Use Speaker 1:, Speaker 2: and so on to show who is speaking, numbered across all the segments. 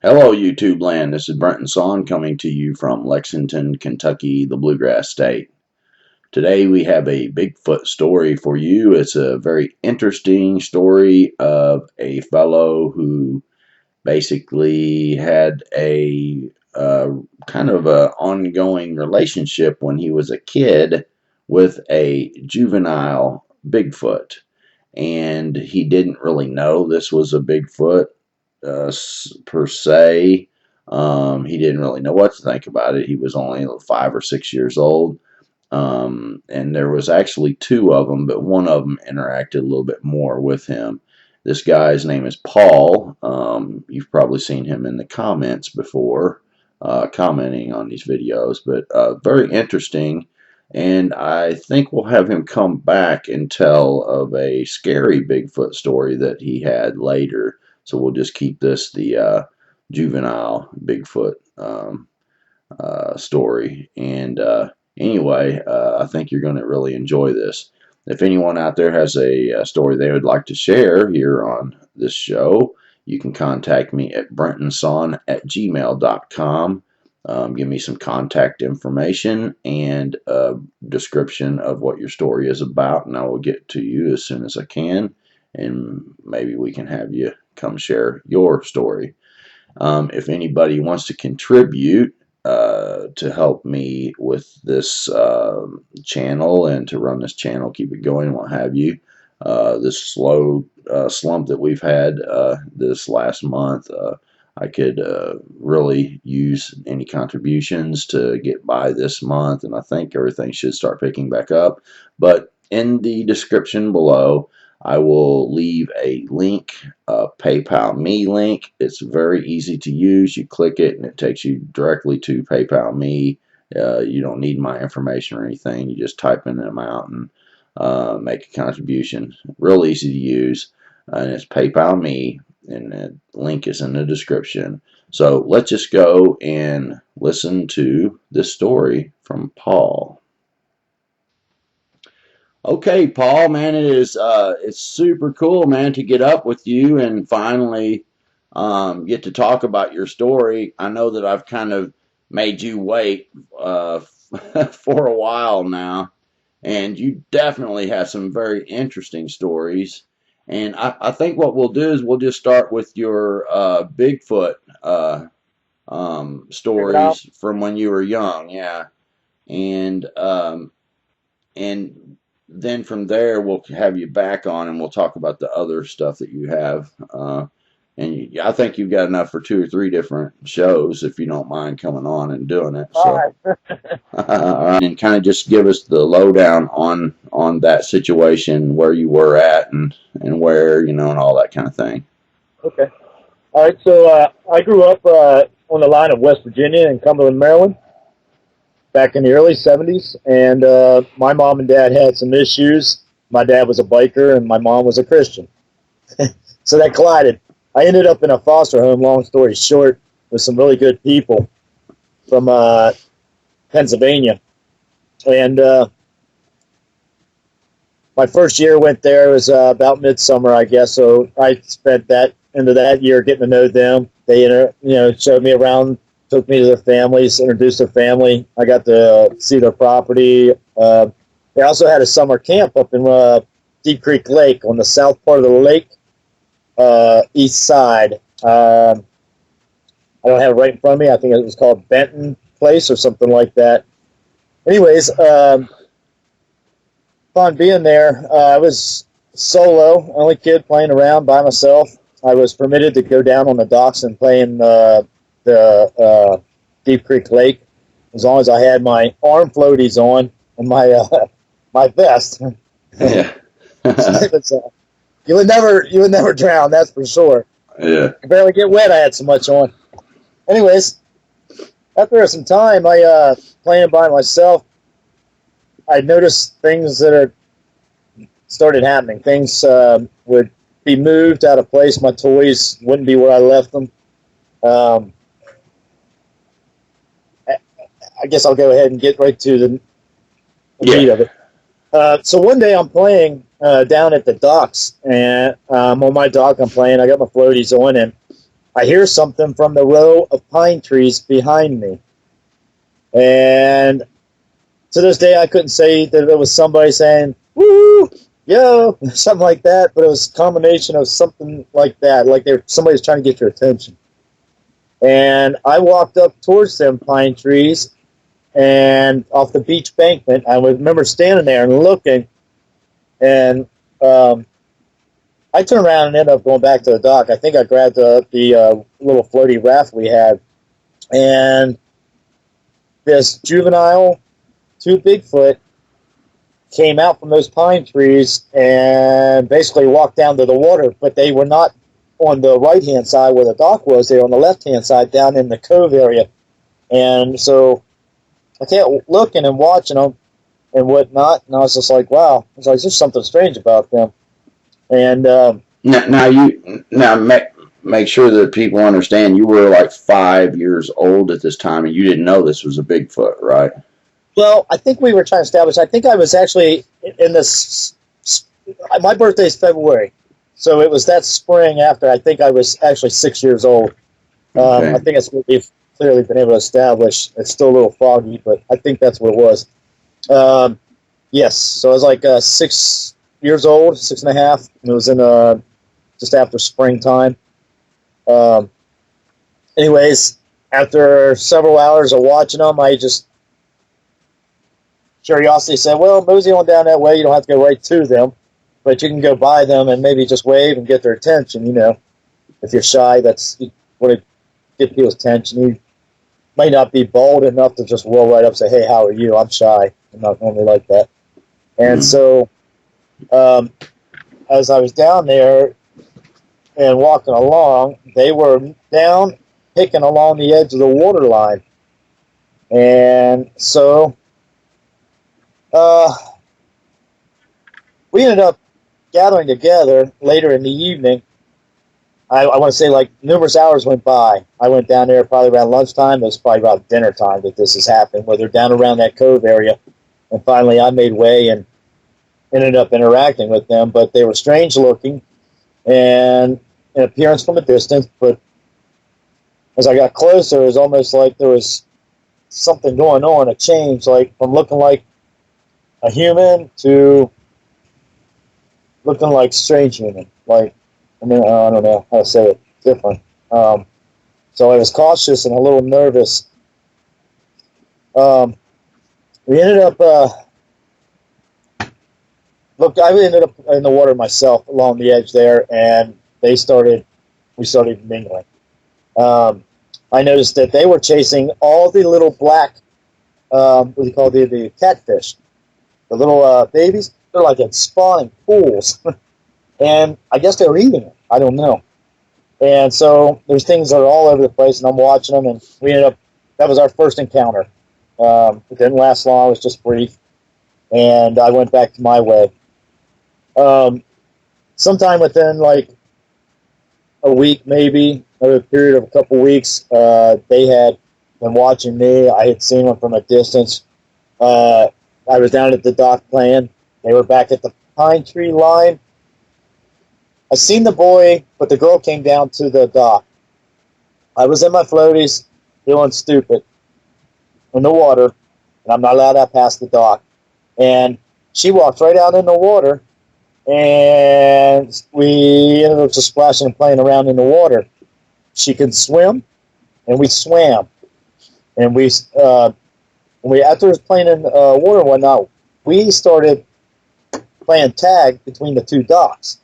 Speaker 1: Hello, YouTube land. This is Brenton Son coming to you from Lexington, Kentucky, the Bluegrass State. Today we have a Bigfoot story for you. It's a very interesting story of a fellow who basically had a kind of an ongoing relationship when he was a kid with a juvenile Bigfoot. And he didn't really know this was a Bigfoot per se. He didn't really know what to think about it. He was only 5 or 6 years old. And there was actually two of them, but one of them interacted a little bit more with him. This guy's name is Paul. You've probably seen him in the comments before, commenting on these videos, but very interesting. And I think we'll have him come back and tell of a scary Bigfoot story that he had later. So we'll just keep this the juvenile Bigfoot story. And anyway, I think you're going to really enjoy this. If anyone out there has a story they would like to share here on this show, you can contact me at brentonson@gmail.com. Give me some contact information and a description of what your story is about, and I will get to you as soon as I can, and maybe we can have you come share your story. If anybody wants to contribute to help me with this channel and to run this channel, keep it going, what have you, this slow slump that we've had this last month, I could really use any contributions to get by this month, and I think everything should start picking back up. But in the description below, I will leave a link, a PayPal Me link. It's very easy to use. You click it and it takes you directly to PayPal Me. You don't need my information or anything. You just type in the amount and make a contribution. Real easy to use. And it's PayPal Me, and the link is in the description. So let's just go and listen to this story from Paul. Okay, Paul, man, it's super cool, man, to get up with you and finally get to talk about your story. I know that I've kind of made you wait for a while now, and you definitely have some very interesting stories. And I think what we'll do is we'll just start with your Bigfoot stories from when you were young, yeah. And then from there we'll have you back on and we'll talk about the other stuff that you have. I think you've got enough for 2 or 3 different shows if you don't mind coming on and doing it. So, all right. And kind of just give us the lowdown on that situation, where you were at and where, and all that kind of thing.
Speaker 2: Okay. All right. So I grew up on the line of West Virginia and Cumberland, Maryland, back in the early 70s. And my mom and dad had some issues. My dad was a biker and my mom was a Christian. So that collided. I ended up in a foster home, long story short, with some really good people from Pennsylvania. And my first year went there was about midsummer, I guess. So I spent that end of that year getting to know them. They, showed me around, took me to their families, introduced their family. I got to see their property. They also had a summer camp up in Deep Creek Lake on the south part of the lake. East side. I don't have it right in front of me. I think it was called Benton Place or something like that. Anyways, fun being there. I was solo, only kid playing around by myself. I was permitted to go down on the docks and play in the Deep Creek Lake as long as I had my arm floaties on and my my vest.
Speaker 1: Yeah.
Speaker 2: You would never drown, that's for sure.
Speaker 1: Yeah.
Speaker 2: I barely get wet, I had so much on. Anyways, after some time, I playing by myself, I noticed things that started happening. Things would be moved out of place. My toys wouldn't be where I left them. I guess I'll go ahead and get right to the meat of it. So one day I'm playing down at the docks, and on my dock I'm playing. I got my floaties on, and I hear something from the row of pine trees behind me. And to this day, I couldn't say that it was somebody saying, woo, yo, something like that, but it was a combination of something like that, like somebody's trying to get your attention. And I walked up towards them pine trees and off the beach bankment. I remember standing there and looking, and I turned around and ended up going back to the dock. I think I grabbed the little floaty raft we had, and this juvenile 2 Bigfoot came out from those pine trees and basically walked down to the water, but they were not on the right-hand side where the dock was. They were on the left-hand side down in the cove area. And so I kept looking and watching them and whatnot, and I was just like, wow. I was like, there's something strange about them. And
Speaker 1: make sure that people understand you were like 5 years old at this time, and you didn't know this was a Bigfoot, right?
Speaker 2: well, I think we were trying to establish. I think I was actually in this. My birthday is February, so it was that spring after. I think I was actually 6 years old.
Speaker 1: Okay.
Speaker 2: I think that's what we've clearly been able to establish. It's still a little foggy, but I think that's what it was. Yes, so I was like 6 years old, 6.5. And it was in just after springtime. Anyways, after several hours of watching them, I just curiosity said, well, mosey on down that way. You don't have to go right to them, but you can go by them and maybe just wave and get their attention. You know, if you're shy, you want to get people's attention. You might not be bold enough to just roll right up and say, hey, how are you? I'm shy. I'm not normally like that. And so as I was down there and walking along, they were down picking along the edge of the water line. And so we ended up gathering together later in the evening. I want to say like numerous hours went by. I went down there probably around lunchtime. It was probably about dinner time that this has happened, where they're down around that cove area. And finally I made way and ended up interacting with them. But they were strange looking and in appearance from a distance. But as I got closer, it was almost like there was something going on, a change, like from looking like a human to looking like strange human. Like, I mean, I don't know how to say it different. So I was cautious and a little nervous. We ended up, I ended up in the water myself along the edge there, and we started mingling. I noticed that they were chasing all the little black, what do you call the catfish, the little babies. They're like in spawning pools. And I guess they were eating it. I don't know. And so there's things that are all over the place, and I'm watching them, and we ended up, that was our first encounter. It didn't last long. It was just brief. And I went back to my way. Sometime within like a week, maybe, or a period of a couple weeks, they had been watching me. I had seen them from a distance. I was down at the dock playing. They were back at the pine tree line. I seen the boy, but the girl came down to the dock. I was in my floaties, doing stupid in the water, and I'm not allowed to pass the dock. And she walked right out in the water, and we ended up just splashing and playing around in the water. She could swim, and we swam. And we after playing in water and whatnot, we started playing tag between the two docks.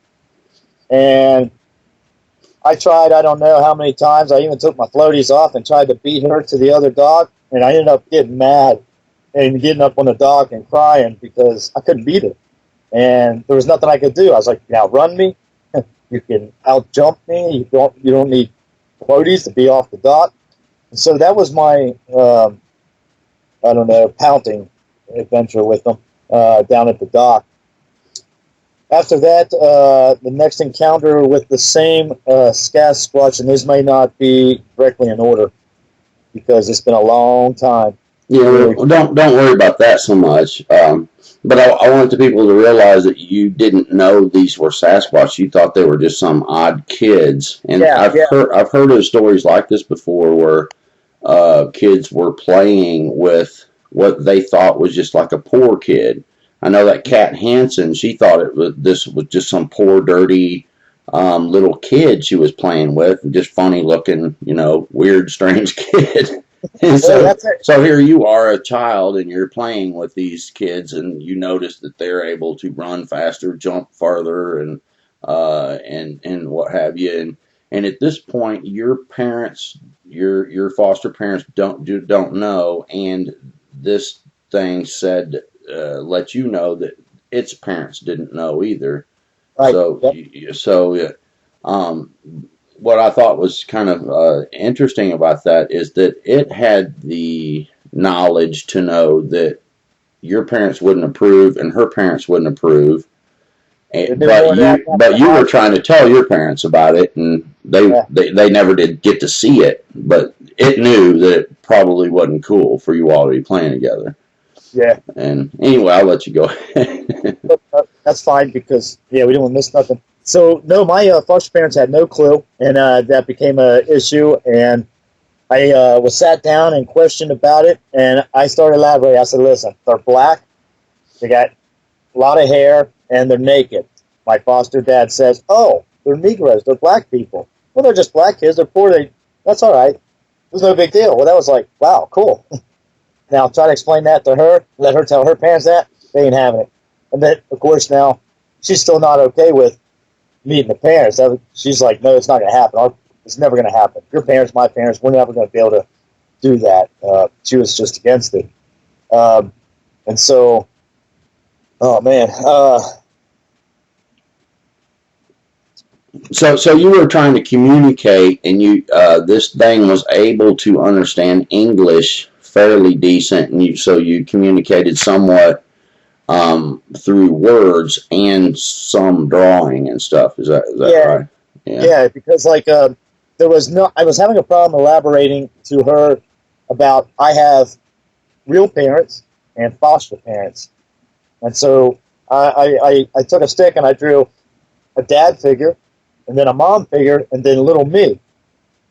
Speaker 2: And I tried, I don't know how many times. I even took my floaties off and tried to beat her to the other dock. And I ended up getting mad and getting up on the dock and crying because I couldn't beat her. And there was nothing I could do. I was like, you can outrun me. You can out-jump me. You don't need floaties to be off the dock. And so that was my, pouting adventure with them down at the dock. After that, the next encounter with the same Sasquatch, and this may not be directly in order because it's been a long time.
Speaker 1: Yeah,
Speaker 2: Really.
Speaker 1: well, don't worry about that so much. But I want the people to realize that you didn't know these were Sasquatch. You thought they were just some odd kids. And
Speaker 2: Yeah, yeah,
Speaker 1: I've heard of stories like this before, where kids were playing with what they thought was just like a poor kid. I know that Kat Hansen, she thought this was just some poor, dirty little kid she was playing with, just funny looking, weird, strange kid. And
Speaker 2: well,
Speaker 1: so,
Speaker 2: that's it.
Speaker 1: so here you are, a child, and you're playing with these kids, and you notice that they're able to run faster, jump farther, and what have you. And at this point, your parents, your foster parents don't know, and this thing said, let you know that its parents didn't know either.
Speaker 2: Right.
Speaker 1: So
Speaker 2: Yep.
Speaker 1: um, what I thought was kind of interesting about that is that it had the knowledge to know that your parents wouldn't approve and her parents wouldn't approve.
Speaker 2: They knew
Speaker 1: But
Speaker 2: more than that
Speaker 1: you,
Speaker 2: about
Speaker 1: but
Speaker 2: the
Speaker 1: you were
Speaker 2: house.
Speaker 1: trying to tell your parents about it, and
Speaker 2: Yeah,
Speaker 1: they never did get to see it. But it knew that it probably wasn't cool for you all to be playing together.
Speaker 2: yeah.
Speaker 1: And anyway, I'll let you go ahead.
Speaker 2: That's fine because yeah, we didn't want to miss nothing. So no, my foster parents had no clue, and that became a issue. And I was sat down and questioned about it, and I started elaborating. I said, "Listen, they're black. They got a lot of hair, and they're naked." My foster dad says, "Oh, they're Negroes. They're black people. Well, they're just black kids. They're poor. That's all right. It was no big deal." Well, that was like, wow, cool. Now try to explain that to her. Let her tell her parents that they ain't having it. And then, of course, now she's still not okay with meeting the parents. She's like, no, it's not going to happen. It's never going to happen. Your parents, my parents, we're never going to be able to do that. She was just against it. Um, and so, oh man,
Speaker 1: So you were trying to communicate, and this thing was able to understand English fairly decent, and you communicated somewhat through words and some drawing and stuff. Is that
Speaker 2: yeah,
Speaker 1: right? Yeah.
Speaker 2: yeah, because like there was no, I was having a problem elaborating to her about I have real parents and foster parents, and so I took a stick and I drew a dad figure, and then a mom figure, and then little me.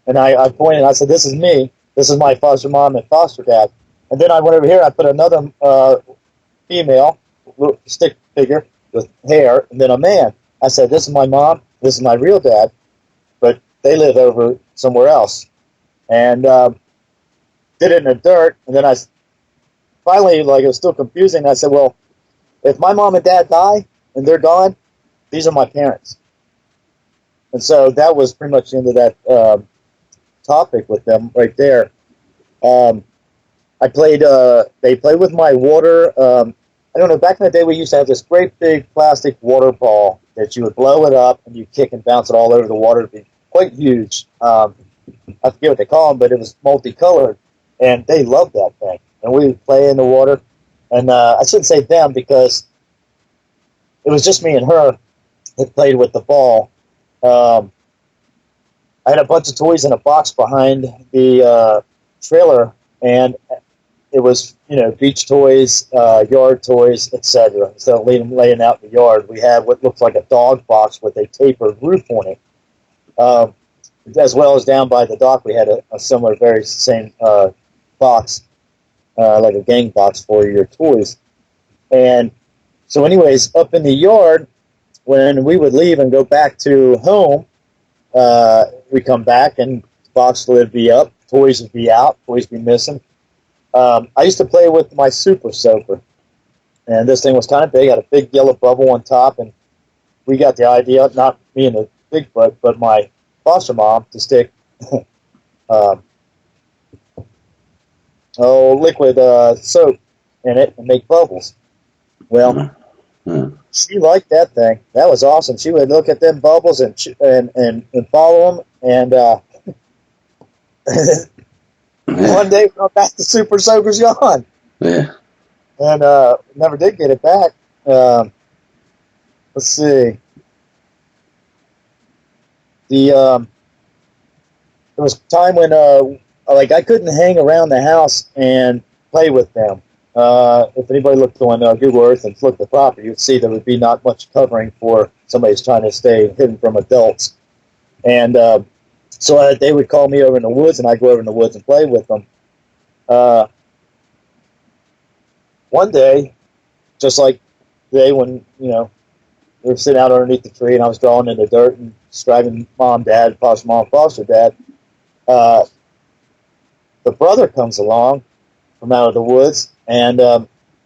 Speaker 2: And I pointed, and I said, "This is me. This is my foster mom and foster dad." And then I went over here. I put another female little stick figure with hair, and then a man. I said, "This is my mom. This is my real dad, but they live over somewhere else." And did it in the dirt. And then I finally, like, it was still confusing. I said, "Well, if my mom and dad die and they're gone, these are my parents." And so that was pretty much the end of that topic with them right there. Um, I played. They played with my water. I don't know. Back in the day, we used to have this great big plastic water ball that you would blow it up and you kick and bounce it all over the water. It'd be quite huge. I forget what they call them, but it was multicolored, and they loved that thing. And we would play in the water. And I shouldn't say them because it was just me and her that played with the ball. Um, I had a bunch of toys in a box behind the trailer, and it was, beach toys, yard toys, etc. So laying out in the yard, we had what looked like a dog box with a tapered roof on it. Um, as well as down by the dock, we had a similar, very same box, like a gang box for your toys. And so, anyways, up in the yard, when we would leave and go back to home, we come back and the box would be up, toys would be out, toys would be missing. I used to play with my super soaker, and this thing was kind of big, had a big yellow bubble on top, and we got the idea, not me and the Bigfoot, but my foster mom, to stick um, liquid soap in it and make bubbles. Well,
Speaker 1: Mm-hmm.
Speaker 2: she liked that thing. That was awesome. She would look at them bubbles and follow them, and one day we went back to super soaker's gone.
Speaker 1: Yeah.
Speaker 2: And never did get it back. Um, let's see. There was a time when like I couldn't hang around the house and play with them. If anybody looked on Google Earth and looked at the property, you'd see there would be not much covering for somebody who's trying to stay hidden from adults. And so they would call me over in the woods, and I'd go over in the woods and play with them. One day, just like today when, we were sitting out underneath the tree and I was drawing in the dirt and describing mom, dad, foster mom, foster dad, the brother comes along from out of the woods, and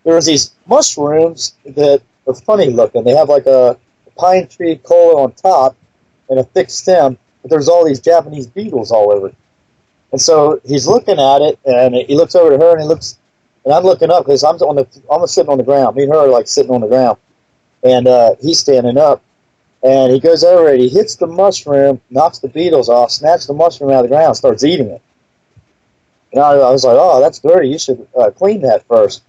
Speaker 2: there's these mushrooms that are funny looking. They have like a pine tree cola on top and a thick stem, but there's all these Japanese beetles all over it. And so he's looking at it, and he looks over to her, and and I'm looking up because I'm sitting on the ground. Me and her are like sitting on the ground, and he's standing up, and he goes over and he hits the mushroom, knocks the beetles off, snatches the mushroom out of the ground, and starts eating it. And I was like, "Oh, that's dirty. You should clean that first."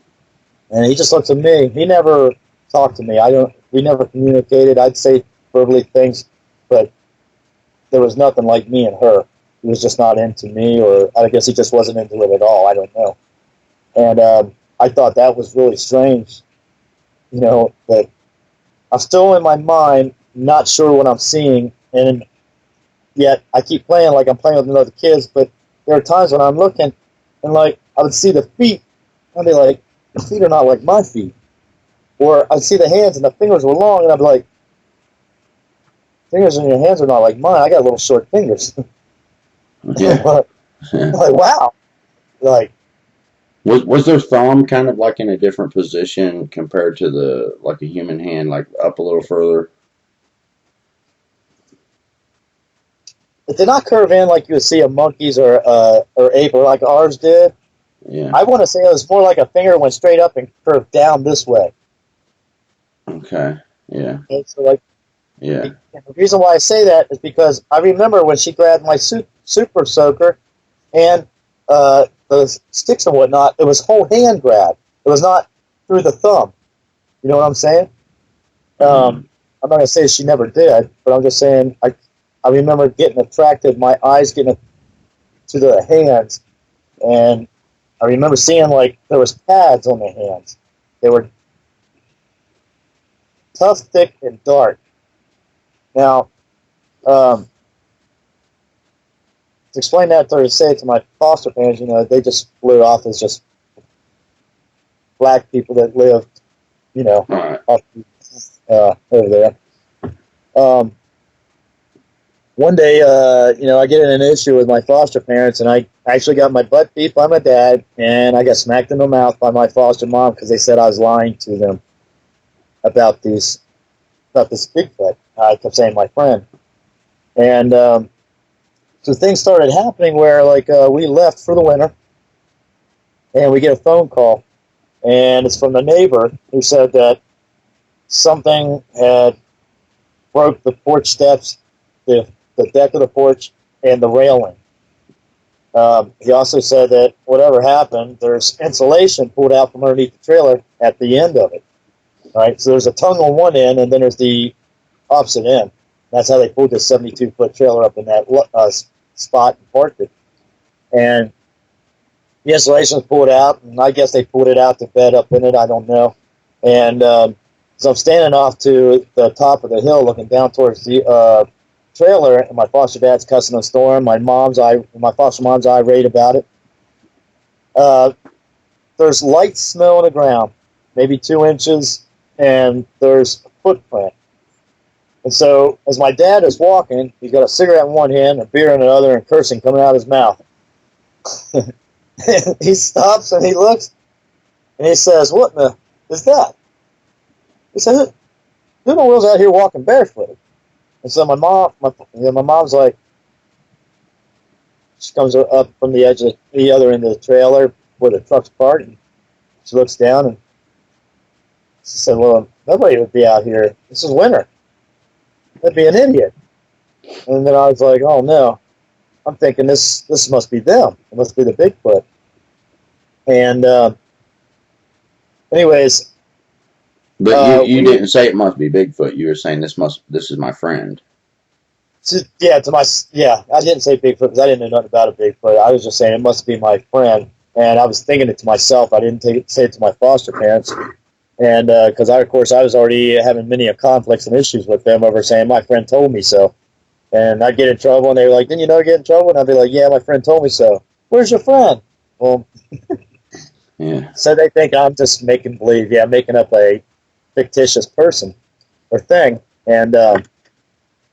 Speaker 2: And he just looks at me. He never talked to me. We never communicated. I'd say verbally things, but there was nothing like me and her. He was just not into me, or I guess he just wasn't into it at all. I don't know. And I thought that was really strange, that I'm still in my mind, not sure what I'm seeing, and yet I keep playing like I'm playing with other kids, but there are times when I'm looking, and like I would see the feet, and I'd be like, the feet are not like my feet. Or I'd see the hands, and the fingers were long, and I'd be like, fingers in your hands are not like mine. I got little short fingers.
Speaker 1: Yeah.
Speaker 2: Like, wow. Like,
Speaker 1: was their thumb kind of like in a different position compared to like a human hand, like up a little further?
Speaker 2: it did not curve in like you would see a monkey's or ape, or like ours did.
Speaker 1: Yeah.
Speaker 2: I want to say it was more like a finger went straight up and curved down this way.
Speaker 1: Okay. Yeah.
Speaker 2: Okay, so like,
Speaker 1: Yeah.
Speaker 2: the reason why I say that is because I remember when she grabbed my super soaker and the sticks and whatnot, it was whole hand grab. It was not through the thumb. You know what I'm saying? I'm not going to say she never did, but I'm just saying I remember getting attracted, my eyes getting to the hands, and I remember seeing like there was pads on the hands. They were tough, thick, and dark. Now, to explain that, or to say it to my foster parents, they just blew off as just black people that lived,
Speaker 1: Right.
Speaker 2: up, over there. One day, I get in an issue with my foster parents, and I actually got my butt beat by my dad, and I got smacked in the mouth by my foster mom because they said I was lying to them about this Bigfoot. I kept saying my friend. And so things started happening where, like, we left for the winter, and we get a phone call, and it's from the neighbor who said that something had broke the porch steps, the deck of the porch, and the railing. He also said that whatever happened, there's insulation pulled out from underneath the trailer at the end of it. All right, so there's a tongue on one end, and then there's the opposite end. That's how they pulled this 72-foot trailer up in that spot and parked it. And the insulation was pulled out, and I guess they pulled it out to bed up in it. I don't know. And so I'm standing off to the top of the hill, looking down towards the trailer, and my foster dad's cussing a storm. My foster mom's irate about it. There's light snow on the ground, maybe 2 inches, and there's a footprint. And so, as my dad is walking, he's got a cigarette in one hand, a beer in another, and cursing coming out of his mouth. He stops and he looks, and he says, "What in the is that?" He says, "Who in the world's out here walking barefooted?" And so my mom's like, she comes up from the edge of the other end of the trailer where the truck's parked, and she looks down and she said, "Well, nobody would be out here. This is winter. That'd be an idiot." And then I was like, "Oh no." I'm thinking this must be them. It must be the Bigfoot. And anyways,
Speaker 1: But you didn't say it must be Bigfoot. You were saying this is my friend.
Speaker 2: I didn't say Bigfoot because I didn't know nothing about a Bigfoot. I was just saying it must be my friend. And I was thinking it to myself. I didn't say it to my foster parents. And because of course, I was already having many conflicts and issues with them over saying my friend told me so. And I'd get in trouble, and they were like, "Didn't you know I get in trouble?" And I'd be like, "Yeah, my friend told me so." Where's your friend? Well,
Speaker 1: Yeah.
Speaker 2: so they think I'm just making believe, making up a fictitious person or thing. And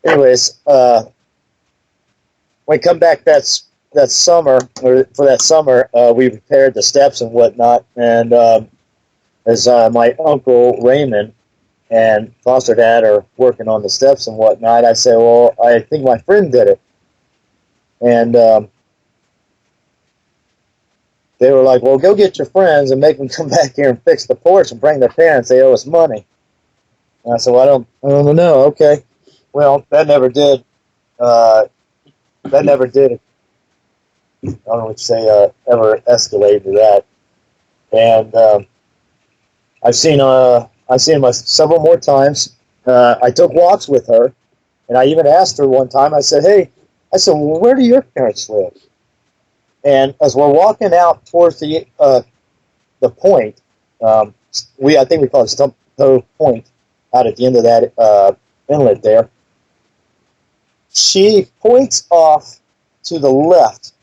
Speaker 2: anyways, when we come back that summer, or for that summer, we repaired the steps and whatnot. And as my uncle Raymond and foster dad are working on the steps and whatnot, I said, "Well, I think my friend did it." And they were like, "Well, go get your friends and make them come back here and fix the porch and bring their parents. They owe us money." And I said, "Well, I don't know. Okay." Well, that never did. That never did. I don't know what you say. Ever escalate to that. And I've seen her several more times. I took walks with her, and I even asked her one time. I said, "Hey," "well, where do your parents live?" And as we're walking out towards the point, I think we call it Stump Toe Point, out at the end of that inlet there. She points off to the left,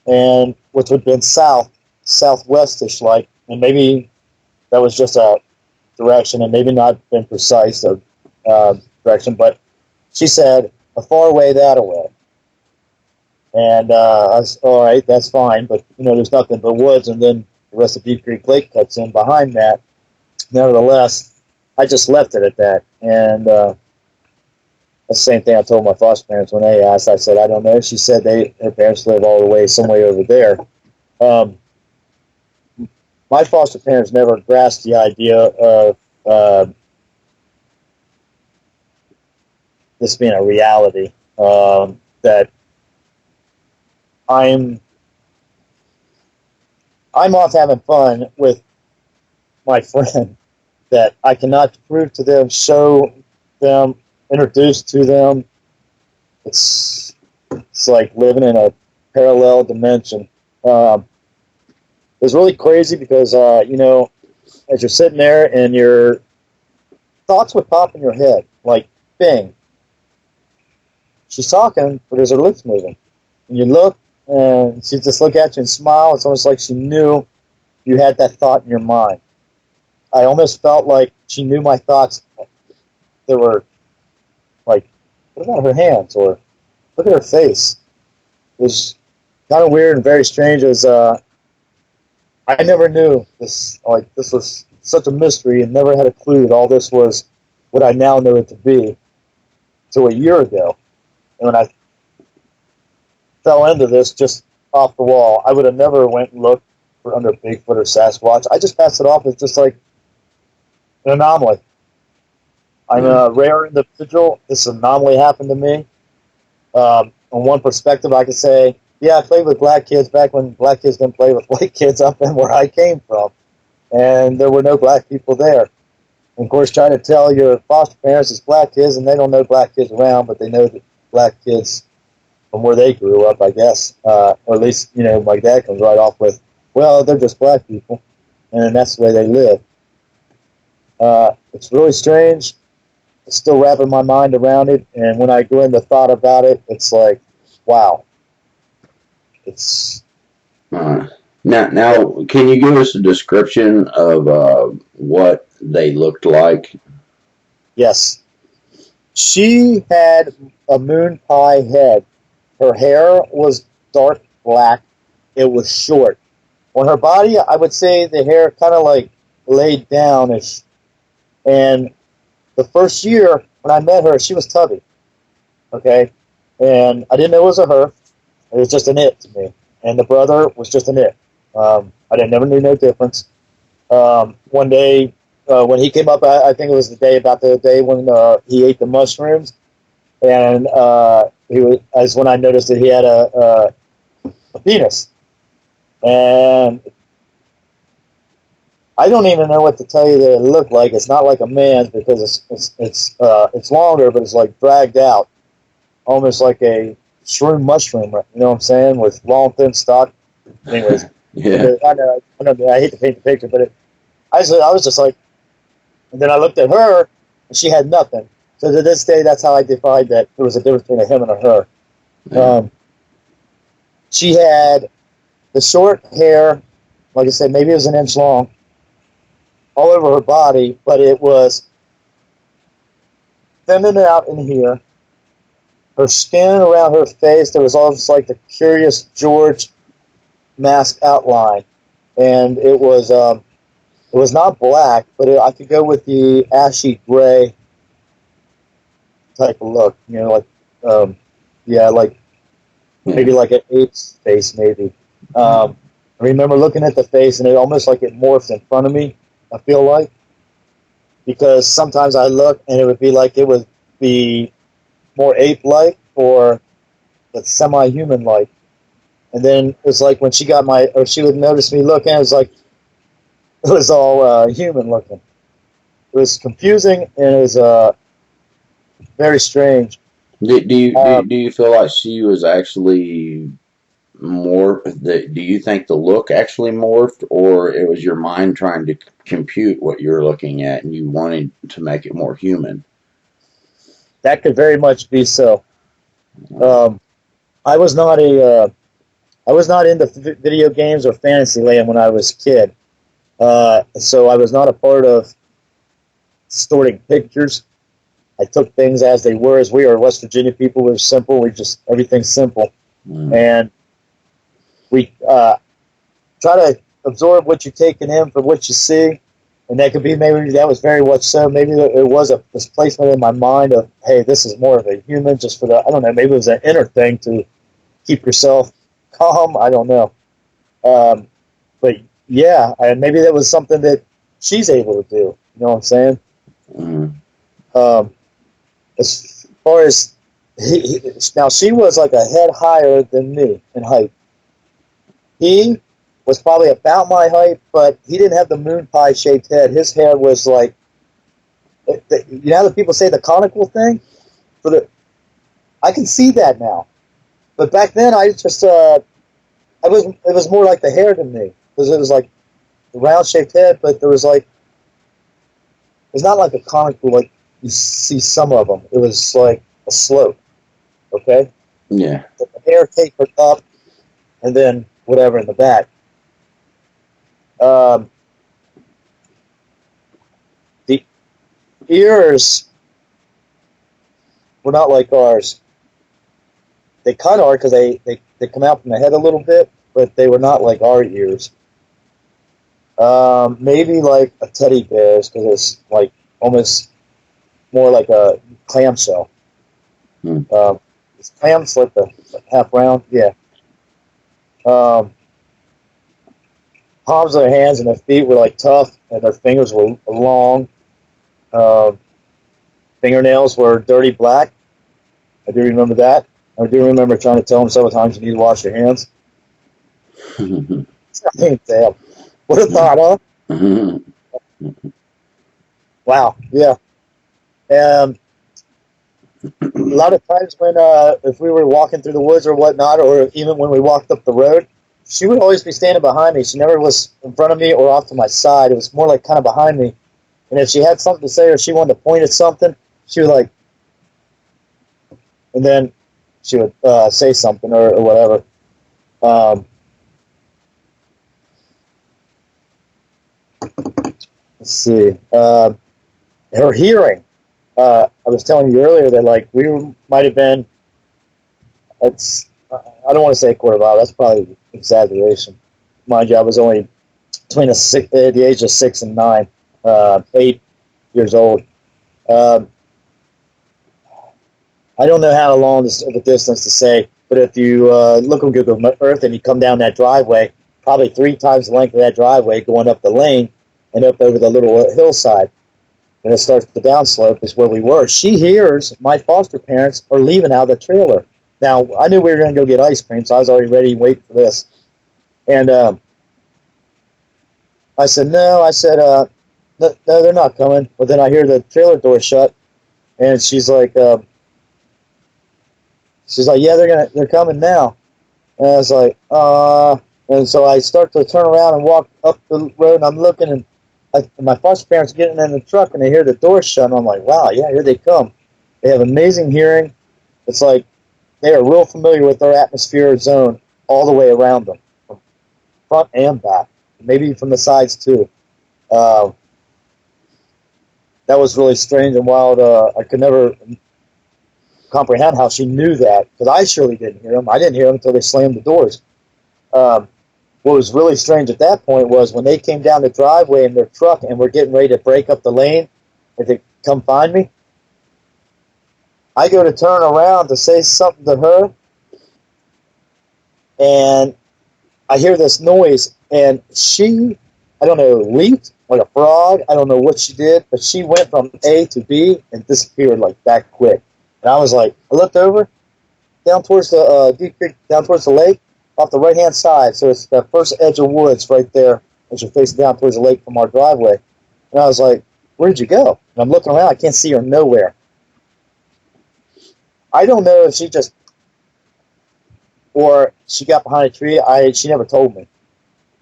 Speaker 2: and which would have been southwestish like, and maybe that was just a direction, and maybe not been precise of direction, but she said, "A far way that away." And I was, all right, that's fine, but there's nothing but woods, and then the rest of Deep Creek Lake cuts in behind that. Nevertheless, I just left it at that. And that's the same thing I told my foster parents when they asked. I said, "I don't know." She said her parents live all the way some way over there. My foster parents never grasped the idea of this being a reality. That I'm off having fun with my friend that I cannot prove to them, show them, introduce to them. It's like living in a parallel dimension. It's really crazy because as you're sitting there and your thoughts would pop in your head, like, bing, she's talking, but there's her lips moving. And you look, and she just look at you and smile. It's almost like she knew you had that thought in your mind. I almost felt like she knew my thoughts. They were like, what about her hands? Or look at her face. It was kind of weird and very strange. As I never knew this. Like, this was such a mystery, and never had a clue that all this was what I now know it to be. Till a year ago, and when I fell into this just off the wall, I would have never went and looked for under Bigfoot or Sasquatch. I just passed it off as just like an anomaly. I'm a rare individual. This anomaly happened to me. On one perspective, I could say, yeah, I played with black kids back when black kids didn't play with white kids up in where I came from. And there were no black people there. And of course, trying to tell your foster parents it's black kids, and they don't know black kids around, but they know the black kids from where they grew up, I guess. Or at least, my dad comes right off with, well, they're just black people, and that's the way they live. It's really strange. I'm still wrapping my mind around it, and when I go into thought about it, it's like, wow. It's
Speaker 1: now, can you give us a description of what they looked like?
Speaker 2: Yes. She had a moon pie head. Her hair was dark black. It was short. On her body, I would say the hair kind of like laid down-ish. And the first year when I met her, she was tubby. Okay? And I didn't know it was a her. It was just an it to me. And the brother was just an it. Never knew no difference. One day, when he came up, I think it was about the day when he ate the mushrooms. And as when I noticed that he had a penis. And I don't even know what to tell you that it looked like. It's not like a man's because it's longer, but it's like dragged out, almost like a shroom mushroom. You know what I'm saying? With long, thin stalk. Anyways,
Speaker 1: Yeah.
Speaker 2: I know, I hate to paint the picture, but I was just like, and then I looked at her, and she had nothing. So to this day, that's how I defined that there was a difference between a him and a her.
Speaker 1: Yeah.
Speaker 2: She had the short hair, like I said, maybe it was an inch long, all over her body, but it was thinning out in here. Her skin around her face, there was almost like the Curious George mask outline, and it was not black, but I could go with the ashy gray type of look. You know, like yeah, like maybe
Speaker 1: Yeah.
Speaker 2: like an ape's face, maybe. I remember looking at the face, and it almost like it morphed in front of me. I feel like because sometimes I look, and it would be like it would be more ape-like or semi-human-like. And then it was like when she got or she would notice me looking, it was like it was all human looking. It was confusing and it was very strange.
Speaker 1: Do you feel like she was actually more? Do you think the look actually morphed, or it was your mind trying to compute what you're looking at, and you wanted to make it more human?
Speaker 2: That could very much be so.
Speaker 1: Uh,
Speaker 2: Um, I was not I was not into video games or fantasy land when I was a kid, so I was not a part of distorting pictures. I took things as they were. As we are West Virginia people, we're simple. We just everything's simple,
Speaker 1: mm,
Speaker 2: and we try to absorb what you're taking in from what you see. And that could be maybe that was very much so. Maybe it was a displacement in my mind of, hey, this is more of a human just for the, I don't know, maybe it was an inner thing to keep yourself calm. I don't know. Um, but yeah, maybe that was something that she's able to do. You know what I'm saying?
Speaker 1: mm,
Speaker 2: Um, as far as now, she was like a head higher than me in height. He was probably about my height, but he didn't have the moon pie shaped head. His hair was like, you know how the people say the conical thing? For the, I can see that now. But back then, it was more like the hair to me. Because it was like a round shaped head, but there was like, it's not like a conical like you see some of them. It was like a slope, okay?
Speaker 1: yeah.
Speaker 2: The hair tapered up and then whatever in the back. Um, the ears were not like ours. They kind of are because they come out from the head a little bit, but they were not like our ears. Maybe like a teddy bear's because it's like almost more like a clamshell.
Speaker 1: Mm,
Speaker 2: It's clams like the half round, yeah. Um, palms of their hands and their feet were like tough, and their fingers were long. Um, Fingernails were dirty black. I do remember that. I do remember trying to tell them several times you need to wash your hands. Damn. What a thought, huh?
Speaker 1: mm,
Speaker 2: Wow. Yeah. Um, a lot of times when if we were walking through the woods or whatnot, or even when we walked up the road, she would always be standing behind me. She never was in front of me or off to my side. It was more like kind of behind me. And if she had something to say or she wanted to point at something, she would like, and then she would say something or whatever. Um, let's see. Her hearing. I was telling you earlier that like we might have been. It's I don't want to say a quarter mile. That's probably exaggeration. Mind you, I was only between the age of 6 and 9, 8 years old. Um, I don't know how long of a distance to say, but if you look on Google Earth and you come down that driveway, probably 3 times the length of that driveway going up the lane and up over the little hillside. And it starts the downslope is where we were. She hears my foster parents are leaving out of the trailer. Now, I knew we were going to go get ice cream, so I was already ready to wait for this. And I said, no. I said, no, they're not coming. But then I hear the trailer door shut, and she's like, yeah, they're coming now. And I was like, And so I start to turn around and walk up the road, and I'm looking, and my foster parents are getting in the truck, and they hear the door shut, and I'm like, wow, yeah, here they come. They have amazing hearing. It's like they are real familiar with their atmosphere zone all the way around them, from front and back, maybe from the sides too. Uh, that was really strange and wild. I could never comprehend how she knew that, because I surely didn't hear them. I didn't hear them until they slammed the doors. Um, what was really strange at that point was when they came down the driveway in their truck and were getting ready to break up the lane and to come find me. I go to turn around to say something to her, and I hear this noise, and she, I don't know, leaped like a frog. I don't know what she did, but she went from A to B and disappeared like that quick. And I was like, I looked over down towards the deep creek, down towards the lake, off the right hand side. So it's the first edge of woods right there as you're facing down towards the lake from our driveway. And I was like, where did you go? And I'm looking around, I can't see her nowhere. I don't know if she just, or she got behind a tree. She never told me.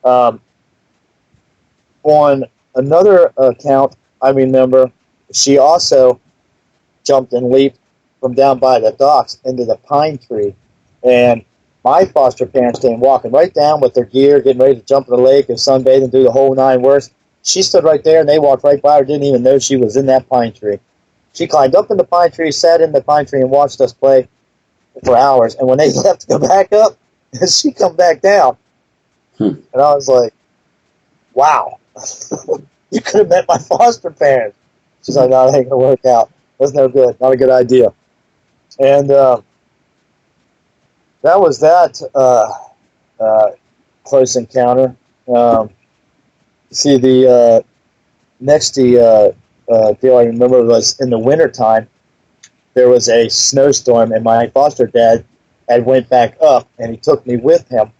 Speaker 2: On another account, I remember she also jumped and leaped from down by the docks into the pine tree. And my foster parents came walking right down with their gear, getting ready to jump in the lake and sunbathe and do the whole nine worse. She stood right there, and they walked right by her, didn't even know she was in that pine tree. She climbed up in the pine tree, sat in the pine tree, and watched us play for hours. And when they left to go back up, she come back down. And I was like, wow, you could have met my foster parents. She's like, no, that ain't going to work out. That's no good. Not a good idea. And that was that close encounter. See, the next deal I remember was in the wintertime. There was a snowstorm, and my foster dad had went back up, and he took me with him.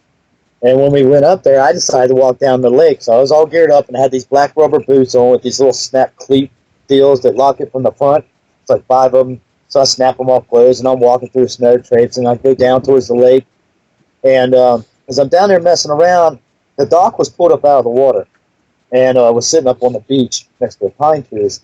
Speaker 2: And when we went up there, I decided to walk down the lake. So I was all geared up and had these black rubber boots on with these little snap cleat deals that lock it from the front. It's like 5 of them. So I snap them off closed, and I'm walking through snow traps, and I go down towards the lake. And as I'm down there messing around, the dock was pulled up out of the water, and I was sitting up on the beach next to the pine trees.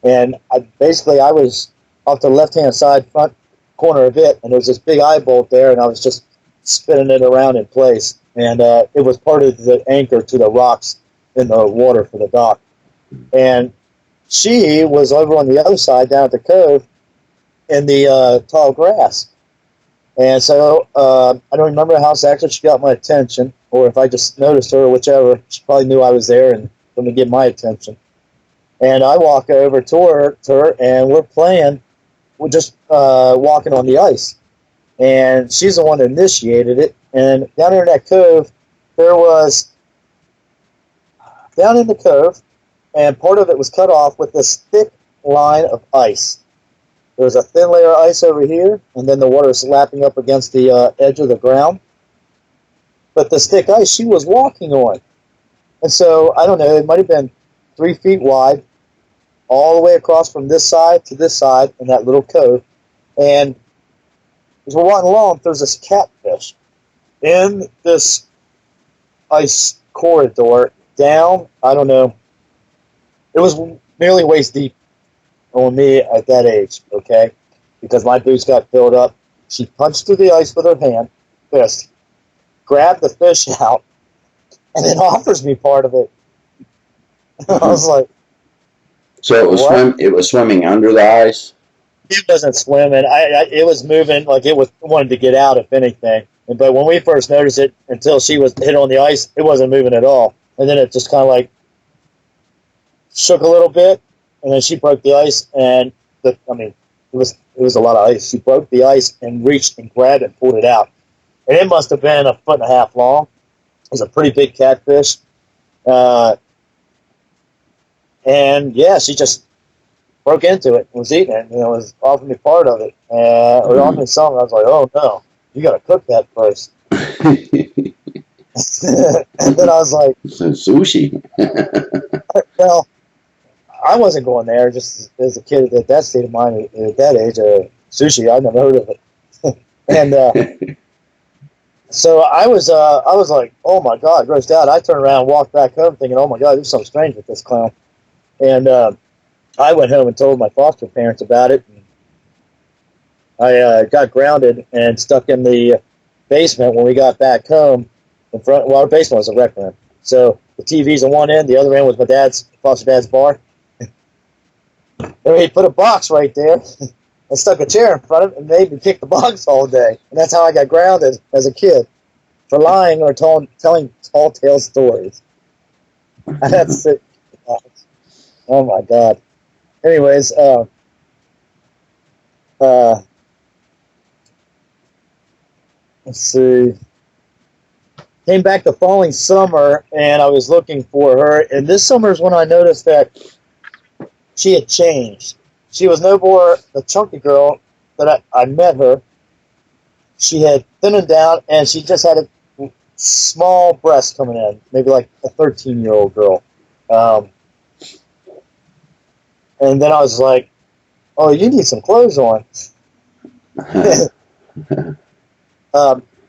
Speaker 2: And I was off the left-hand side front corner of it, and there was this big eye bolt there, and I was just spinning it around in place. And it was part of the anchor to the rocks in the water for the dock. And she was over on the other side down at the cove in the tall grass. And so I don't remember how exactly she got my attention, or if I just noticed her or whichever. She probably knew I was there and going to get my attention. And I walk over to her, and we're playing. We're just walking on the ice. And she's the one that initiated it. And down there in that cove, there was, down in the cove, and part of it was cut off with this thick line of ice. There was a thin layer of ice over here, and then the water was lapping up against the edge of the ground. But this thick ice she was walking on. And so, I don't know, it might have been 3 feet wide, all the way across from this side to this side in that little cove. And as we're walking along, there's this catfish in this ice corridor down, I don't know, it was nearly waist deep on me at that age, okay? Because my boots got filled up. She punched through the ice with her fist, grabbed the fish out, and then offers me part of it. I was like,
Speaker 1: so it was swimming under the ice?
Speaker 2: It wasn't swimming. It was moving like it wanted to get out, if anything. But when we first noticed it, until she was hit on the ice, it wasn't moving at all. And then it just kind of like shook a little bit, and then she broke the ice. And it was a lot of ice. She broke the ice and reached and grabbed it and pulled it out. And it must have been 1.5 foot long. It was a pretty big catfish. And yeah, she just broke into it and was eating it, and it was offering me part of it. Or offering me some. I was like, oh no, you got to cook that first. And then I was like,
Speaker 1: sushi.
Speaker 2: well, I wasn't going there just as a kid at that state of mind at that age. Sushi, I'd never heard of it. And So I was like, oh my God, grossed out. I turned around and walked back home thinking, oh my God, there's something strange with this clown. And I went home and told my foster parents about it. And I got grounded and stuck in the basement when we got back home. In front, well, our basement was a rec room. So the TV's on one end, the other end was my foster dad's bar. And he put a box right there and stuck a chair in front of it and made me kick the box all day. And that's how I got grounded as a kid for lying or telling tall tale stories. That's it. Oh my God. Anyways, uh, let's see. Came back the following summer and I was looking for her. And this summer is when I noticed that she had changed. She was no more the chunky girl that I met her. She had thinned down and she just had a small breast coming in, maybe like a 13-year-old girl. And then I was like, oh, you need some clothes on.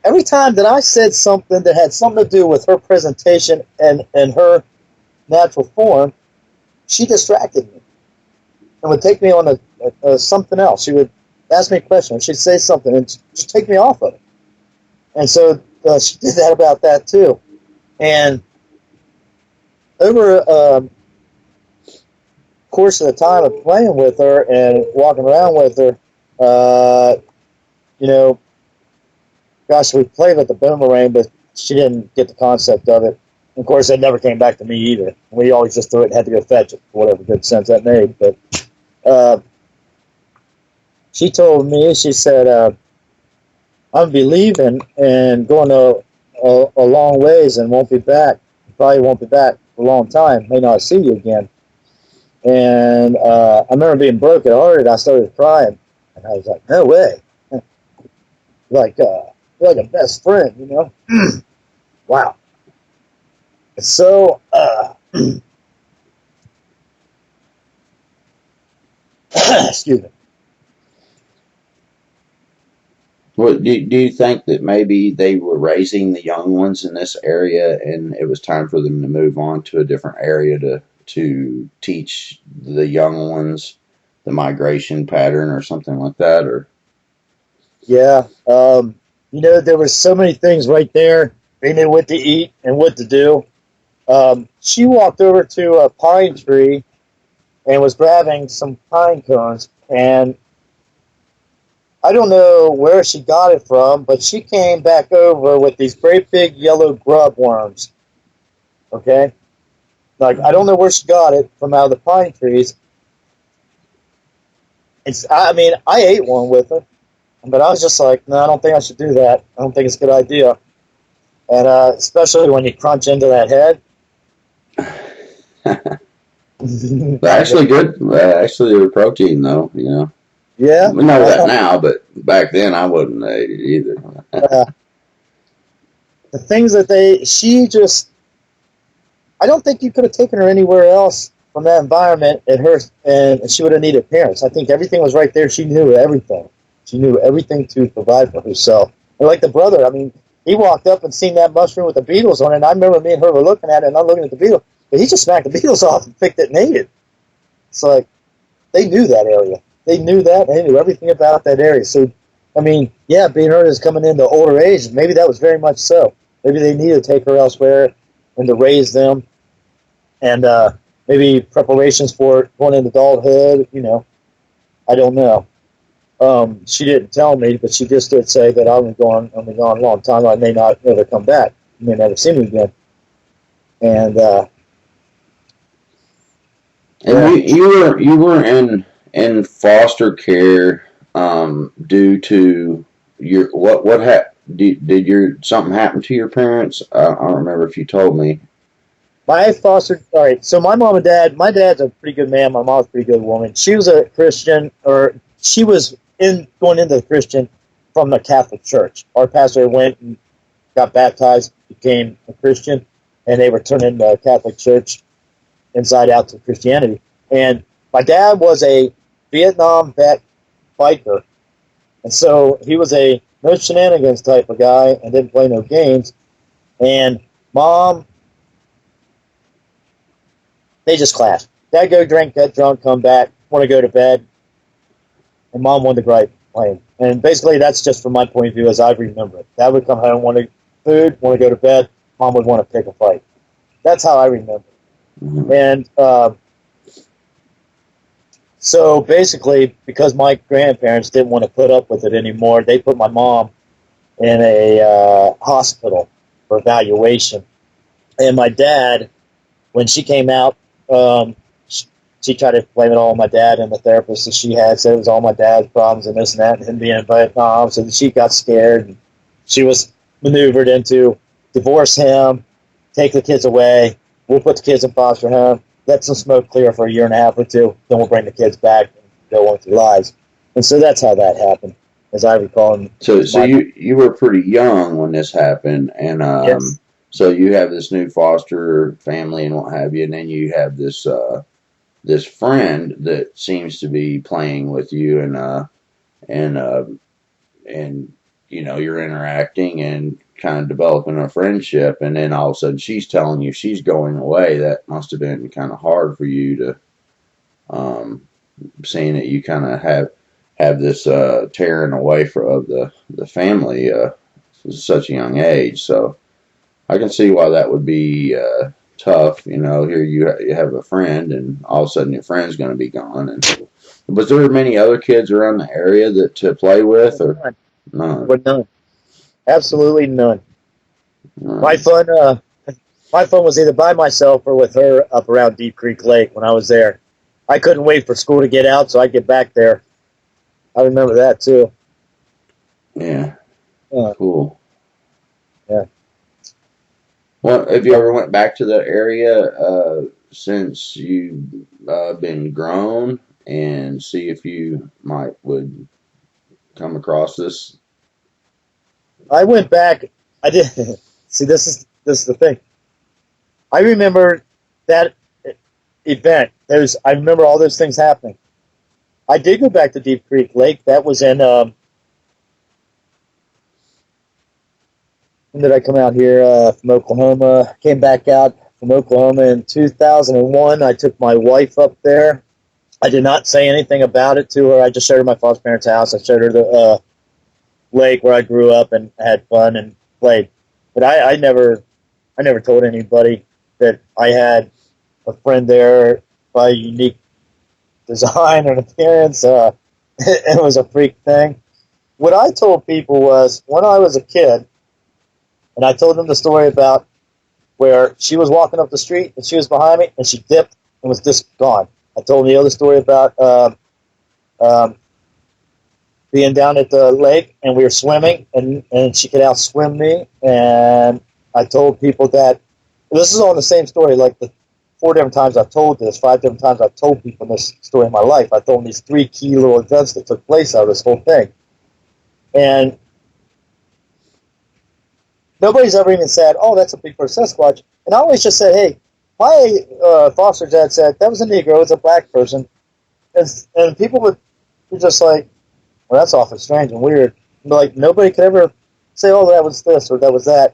Speaker 2: Every time that I said something that had something to do with her presentation and her natural form, she distracted me and would take me on a something else. She would ask me a question, or she'd say something and just take me off of it. And so she did that about that too. And over course of the time of playing with her and walking around with her, you know, gosh, we played with the boomerang, but she didn't get the concept of it. Of course, it never came back to me either. We always just threw it and had to go fetch it for whatever good sense that made. But she told me, she said, I'm going to be leaving and going a long ways and won't be back. Probably won't be back for a long time. May not see you again. And I remember being brokenhearted. I started crying. And I was like, no way. Like, you're like a best friend, you know? Wow. So, excuse me.
Speaker 1: Well, do you think that maybe they were raising the young ones in this area and it was time for them to move on to a different area to teach the young ones the migration pattern or something like that? Or
Speaker 2: Yeah. You know, there were so many things right there. They knew what to eat and what to do. She walked over to a pine tree and was grabbing some pine cones. And I don't know where she got it from, but she came back over with these great big yellow grub worms. Okay? Like, I don't know where she got it from out of the pine trees. I mean, I ate one with her, but I was just like, no, I don't think I should do that. I don't think it's a good idea. And especially when you crunch into that head.
Speaker 1: actually good. Actually, they're protein though. You know,
Speaker 2: Yeah.
Speaker 1: we know that now, but back then I wouldn't have ate it either.
Speaker 2: The things that she just, I don't think you could have taken her anywhere else from that environment and she would have needed parents. I think everything was right there. She knew everything. She knew everything to provide for herself. And like the brother, I mean, he walked up and seen that mushroom with the beetles on it, and I remember me and her were looking at it, and I'm looking at the beetle, but he just smacked the beetles off and picked it and ate it. It's like, they knew that area. They knew that. They knew everything about that area. So, I mean, yeah, being her is coming into older age, maybe that was very much so. Maybe they needed to take her elsewhere and to raise them, and maybe preparations for going into adulthood. You know, I don't know. She didn't tell me, but she just did say that I'm gone a long time. I may not ever come back. I may never see me again. And
Speaker 1: And you were in foster care due to your what did your something happen to your parents? I don't remember if you told me.
Speaker 2: my foster. All right, so my mom and dad. My dad's a pretty good man. My mom's a pretty good woman. She was a Christian, or she was going into the Christian from the Catholic Church. Our pastor went and got baptized, became a Christian, and they were turning the Catholic Church inside out to Christianity. And my dad was a Vietnam vet biker, and so he was a no shenanigans type of guy, and didn't play no games. And mom, they just clashed. Dad go drink, get drunk, come back, want to go to bed, and mom wanted to gripe playing. And basically, that's just from my point of view as I remember it. Dad would come home, want to food, want to go to bed. Mom would want to pick a fight. That's how I remember it.
Speaker 1: Mm-hmm.
Speaker 2: And so basically, because my grandparents didn't want to put up with it anymore, they put my mom in a hospital for evaluation. And my dad, when she came out, she tried to blame it all on my dad and the therapist that she had, said it was all my dad's problems and this and that, and him being a Vietnam. So she got scared, and she was maneuvered into divorce him, take the kids away, we'll put the kids in foster home, let them smoke clear for a year and a half or two, then we'll bring the kids back and go on with their lives. And so that's how that happened, as I recall.
Speaker 1: So you were pretty young when this happened, and
Speaker 2: Yes.
Speaker 1: so you have this new foster family and what have you, and then you have this this friend that seems to be playing with you, and you know you're interacting and kind of developing a friendship, and then all of a sudden she's telling you she's going away. That must have been kind of hard for you to seeing that you kind of have this tearing away of the family at such a young age. So I can see why that would be tough. You know, here you have a friend, and all of a sudden your friend's going to be gone. And was there many other kids around the area that to play with, or none?
Speaker 2: But none. Absolutely none.
Speaker 1: None.
Speaker 2: My fun was either by myself or with her up around Deep Creek Lake when I was there. I couldn't wait for school to get out so I'd get back there. I remember that too.
Speaker 1: Yeah.
Speaker 2: Uh,
Speaker 1: Cool.
Speaker 2: Yeah.
Speaker 1: Well, have you ever went back to that area since you've been grown, and see if you would come across this?
Speaker 2: I went back. I did. See, this is the thing. I remember that event. I remember all those things happening. I did go back to Deep Creek Lake. That was in. When did I come out here from Oklahoma? Came back out from Oklahoma in 2001. I took my wife up there. I did not say anything about it to her. I just showed her my foster parents' house. I showed her the lake where I grew up and had fun and played. But I never told anybody that I had a friend there by unique design and appearance. It was a freak thing. What I told people was when I was a kid, and I told them the story about where she was walking up the street and she was behind me and she dipped and was just gone. I told them the other story about being down at the lake and we were swimming and she could outswim me. And I told people that this is all the same story, like the 4 different times I've told this, 5 different times I've told people this story in my life. I told them these 3 key little events that took place out of this whole thing. And nobody's ever even said, oh, that's a Bigfoot Sasquatch. And I always just said, hey, my foster dad said that was a Negro, it's a black person. And people would be just like, well, that's awfully strange and weird. But like, nobody could ever say, oh, that was this or that was that,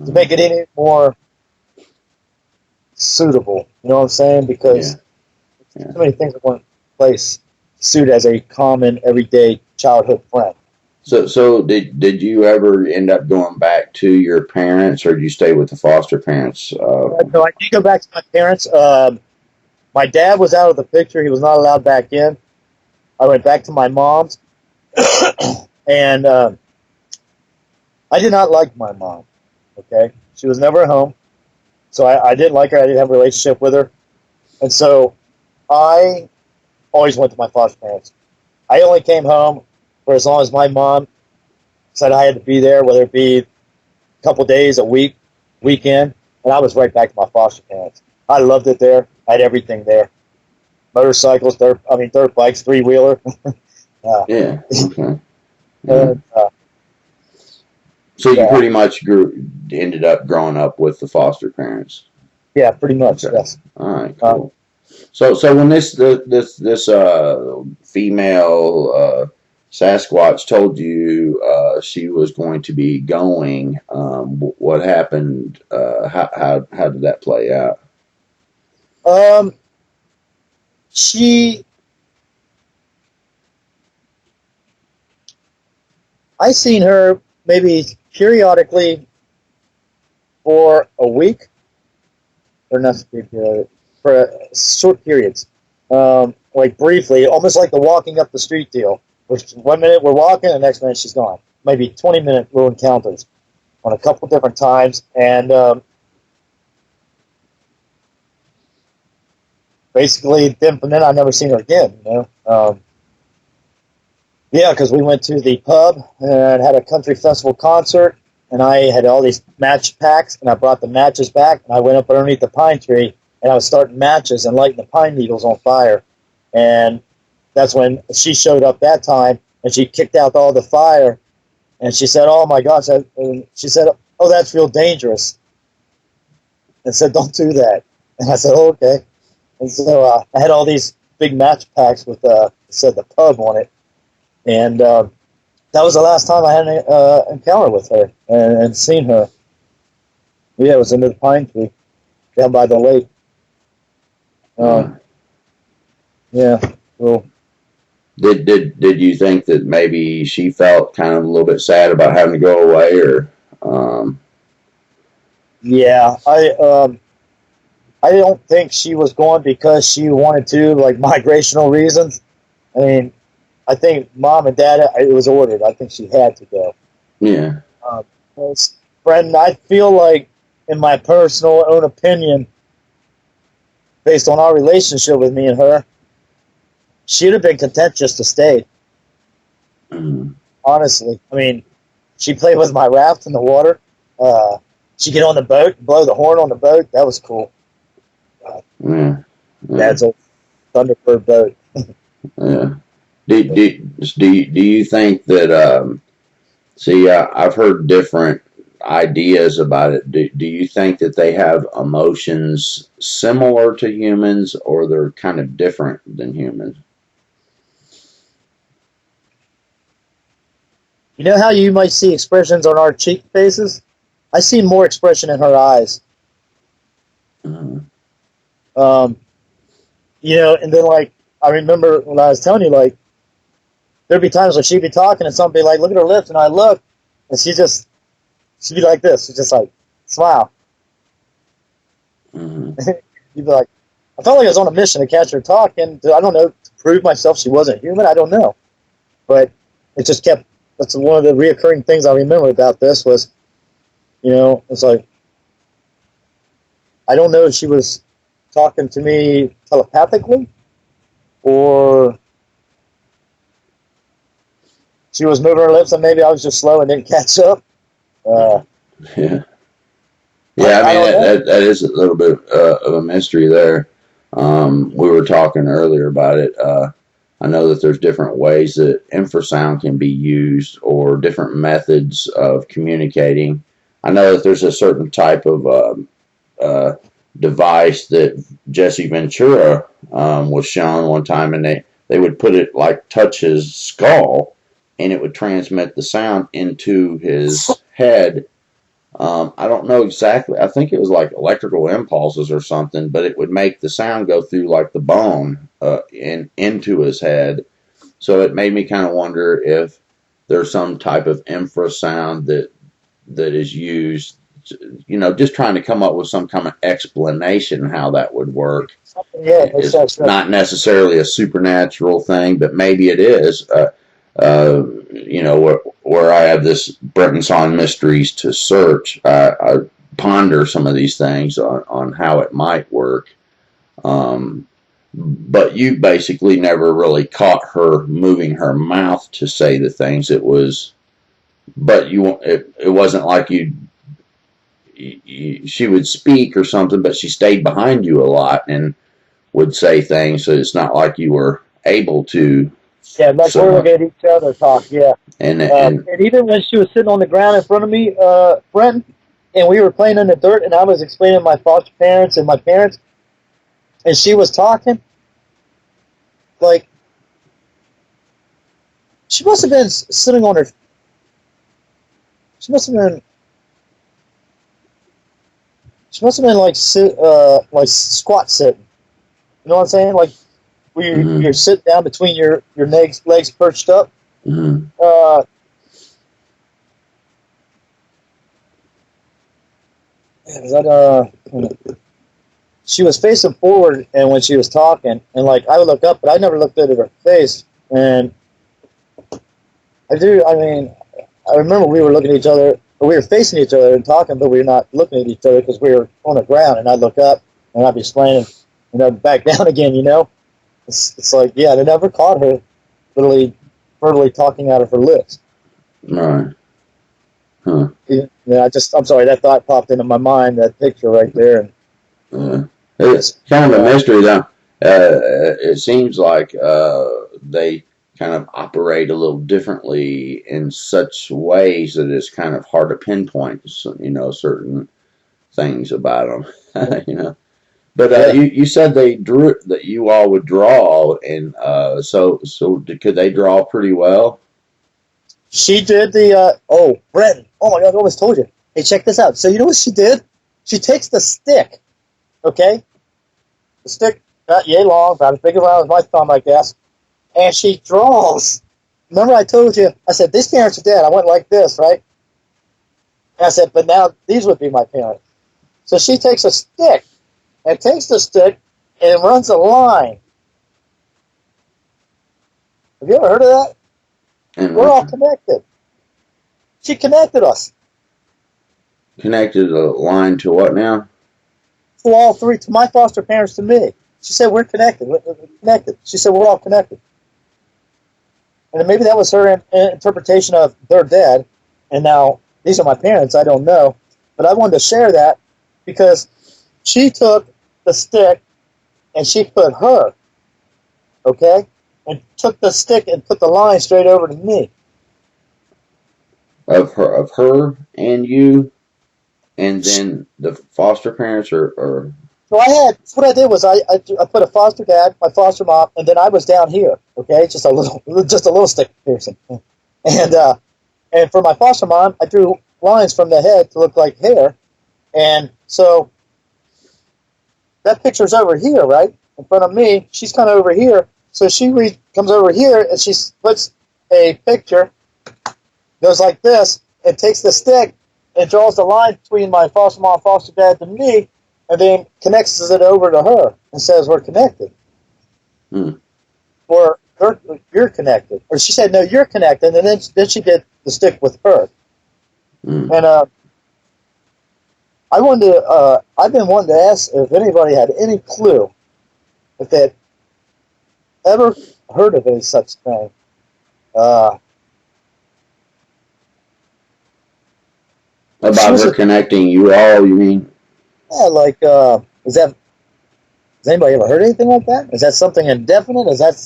Speaker 2: to make it any more suitable. You know what I'm saying? Because so many things are going to place to suit as a common, everyday childhood friend.
Speaker 1: So did you ever end up going back to your parents, or did you stay with the foster parents?
Speaker 2: No, I did go back to my parents. My dad was out of the picture. He was not allowed back in. I went back to my mom's, and I did not like my mom. Okay? She was never at home, so I didn't like her. I didn't have a relationship with her. And so I always went to my foster parents. I only came home for as long as my mom said I had to be there, whether it be a couple days, a week, weekend, and I was right back to my foster parents. I loved it there. I had everything there. Motorcycles, dirt bikes, 3-wheeler.
Speaker 1: Yeah. Okay.
Speaker 2: Yeah.
Speaker 1: So you pretty much ended up growing up with the foster parents.
Speaker 2: Yeah, pretty much. Okay. Yes.
Speaker 1: All right. Cool. So when this female Sasquatch told you she was going to be going. What happened? How did that play out?
Speaker 2: Um, she, I seen her maybe periodically for a week, or not period, for short periods, like briefly, almost like the walking up the street deal. Which 1 minute we're walking, the next minute she's gone. Maybe 20-minute little encounters on a couple different times, and basically, then from then I never seen her again. Yeah, because we went to the pub and had a country festival concert, and I had all these match packs, and I brought the matches back, and I went up underneath the pine tree, and I was starting matches and lighting the pine needles on fire, and that's when she showed up that time, and she kicked out all the fire, and she said, "Oh my gosh!" And she said, "Oh, that's real dangerous," and said, "Don't do that." And I said, "Oh, okay." And so I had all these big match packs with said the pub on it, and that was the last time I had an encounter with her and seen her. Yeah, it was under the pine tree down by the lake.
Speaker 1: Uh,
Speaker 2: Yeah, well,
Speaker 1: did you think that maybe she felt kind of a little bit sad about having to go away, or
Speaker 2: yeah, I don't think she was going because she wanted to, like migrational reasons. I mean, I think mom and dad, it was ordered. I think she had to go.
Speaker 1: yeah,
Speaker 2: Um, Brendan, I feel like, in my personal own opinion, based on our relationship with me and her, she'd have been content just to stay.
Speaker 1: mm,
Speaker 2: Honestly, I mean, she played with my raft in the water. She get on the boat, blow the horn on the boat. That was cool.
Speaker 1: yeah, yeah,
Speaker 2: Dad's old Thunderbird boat.
Speaker 1: yeah. Do you think that see, I've heard different ideas about it. Do you think that they have emotions similar to humans, or they're kind of different than humans?
Speaker 2: You know how you might see expressions on our cheek faces? I see more expression in her eyes.
Speaker 1: Uh,
Speaker 2: Um, and then like I remember when I was telling you, like there'd be times when she'd be talking and something be like, "Look at her lips," and I look, and she'd be like this, she'd just like smile.
Speaker 1: uh,
Speaker 2: You'd be like, I felt like I was on a mission to catch her talking. I don't know, to prove myself she wasn't human. I don't know, but it just kept. That's one of the reoccurring things I remember about this was, it's like I don't know if she was talking to me telepathically or she was moving her lips and maybe I was just slow and didn't catch up.
Speaker 1: yeah.
Speaker 2: I,
Speaker 1: Yeah, I
Speaker 2: I
Speaker 1: mean
Speaker 2: don't know.
Speaker 1: that is a little bit of a mystery there. We were talking earlier about it. I know that there's different ways that infrasound can be used, or different methods of communicating. I know that there's a certain type of uh, device that Jesse Ventura was shown one time, and they would put it like touch his skull, and it would transmit the sound into his head. I don't know exactly. I think it was like electrical impulses or something, but it would make the sound go through like the bone into his head. So it made me kind of wonder if there's some type of infrasound that is used. Just trying to come up with some kind of explanation how that would work.
Speaker 2: Yeah, it makes
Speaker 1: It's
Speaker 2: sense.
Speaker 1: not necessarily a supernatural thing, but maybe it is. Where I have this Breton Mysteries to search, I ponder some of these things on how it might work. Um, but you basically never really caught her moving her mouth to say the things. It wasn't like she would speak or something, but she stayed behind you a lot and would say things. So it's not like you were able to
Speaker 2: Yeah, like
Speaker 1: so
Speaker 2: we're
Speaker 1: much.
Speaker 2: looking at each other talk. Yeah.
Speaker 1: And
Speaker 2: And even when she was sitting on the ground in front of me, Brenton, and we were playing in the dirt, and I was explaining my foster parents and my parents, and she was talking, like She must have been sitting on her. She must have been. She must have been like squat sitting. You know what I'm saying? Like where you're sitting down between your legs perched up.
Speaker 1: Mm-hmm.
Speaker 2: She was facing forward, and when she was talking, and like I would look up, but I never looked at her face. And I do. I mean, I remember we were looking at each other, or we were facing each other and talking, but we were not looking at each other because we were on the ground. And I'd look up, and I'd be explaining, back down again. It's like, yeah, they never caught her literally verbally talking out of her lips.
Speaker 1: Right. Huh.
Speaker 2: Yeah, I'm sorry, that thought popped into my mind, that picture right there.
Speaker 1: It's kind of a mystery, though. It seems like they kind of operate a little differently in such ways that it's kind of hard to pinpoint, certain things about them, But you said they drew, that you all would draw, and so could they draw pretty well?
Speaker 2: She did Brenton. Oh my God, I almost told you. Hey, check this out. So you know what she did? She takes the stick, okay? The stick, not yay long, about as big around as my thumb, I guess. And she draws. Remember I told you, I said, these parents are dead. I went like this, right? And I said, but now these would be my parents. So she takes a stick, and runs a line. Have you ever heard of that?
Speaker 1: And
Speaker 2: we're all connected. She connected us.
Speaker 1: Connected a line to what now?
Speaker 2: To all three, to my foster parents, to me. She said, we're connected. We're connected. She said, we're all connected. And maybe that was her interpretation of they're dead, and now these are my parents. I don't know. But I wanted to share that because she took the stick and she put her, okay? And took the stick and put the line straight over to me.
Speaker 1: Of her and you, and then the foster parents, or.
Speaker 2: So what I did was I put a foster dad, my foster mom, and then I was down here, okay, just a little stick person, and for my foster mom, I drew lines from the head to look like hair, and so that picture's over here, right, in front of me. She's kind of over here. So she comes over here and she puts a picture, goes like this, and takes the stick and draws the line between my foster mom, foster dad, to me, and then connects it over to her and says, we're connected. Or you're connected. Or she said, no, you're connected. And then she did the stick with her. And I've been wanting to ask if anybody had any clue if they had ever heard of any such thing.
Speaker 1: About her connecting you all, you mean?
Speaker 2: Yeah, like, has anybody ever heard anything like that? Is that something indefinite? Is that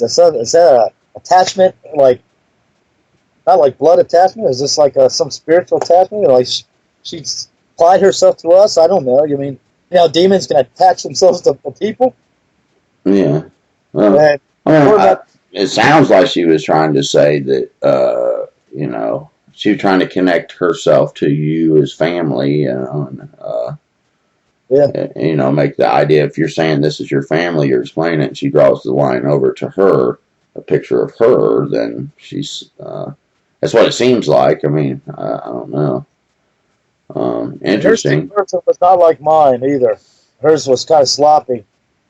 Speaker 2: a attachment, like, not like blood attachment? Is this like some spiritual attachment? Or like she's applied herself to us? I don't know. You mean, demons can attach themselves to people?
Speaker 1: Yeah. Well, it sounds like she was trying to say that, she was trying to connect herself to you as family, make the idea, if you're saying this is your family, you're explaining it, and she draws the line over to her, a picture of her, then she's, that's what it seems like. I mean, I don't know. Interesting.
Speaker 2: Hers was not like mine either. Hers was kind of sloppy.